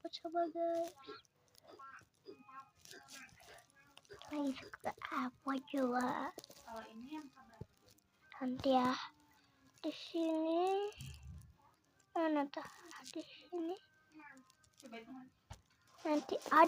coba guys. Lagi suka apa coba? Nanti ya di sini. Mana tuh di sini? Nanti ada